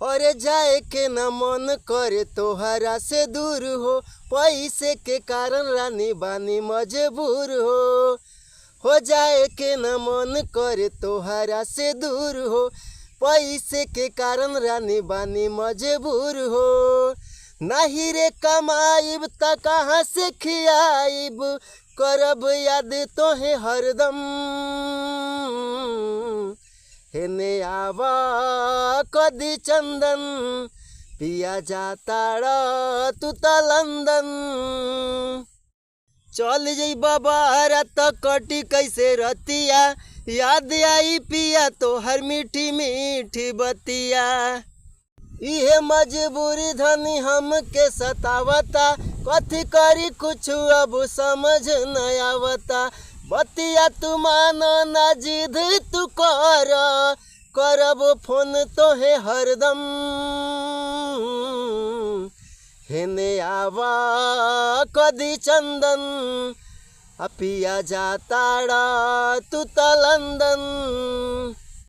अरे जाए के न मन करे तोहरा से दूर पैसे के कारण रानी बानी मजबूर हो जाए के न मन करे तोहरा से दूर पैसे के कारण रानी बानी मजबूर नहीं रे कमाइब त कहाँ से खियाइब करब याद तोहे हरदम हेने आवा कदी चंदन पिया जाताड़ा तू त लंदन चल जई बाबा त कटी कैसे रतिया याद आई पिया तो हर मीठी मीठी बतिया इहे मजबूरी धनी हमके सतावता कथी करी कुछ अब समझ न आवता बतिया तू मानो ना जिद तू करब फोन तोहे हरदम हेने आवा कदी चंदन पिया जाताड़ा तू त लंदन।